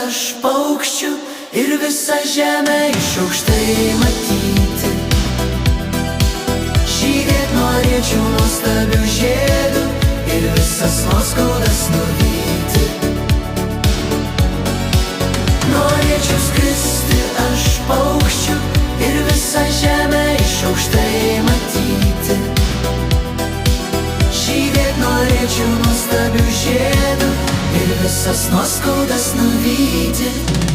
aš paukščiu ir visą žemę iš aukštai matyti. Žydėt norėčiau nuostabių žiedų ir visas nuoskaudas nuvyti. Norėčiau skristi aš paukščiu ir visą žemę iš aukštai matyti. Žydėt norėčiau nuostabių žiedų ir visas nuoskaudas nuvyti.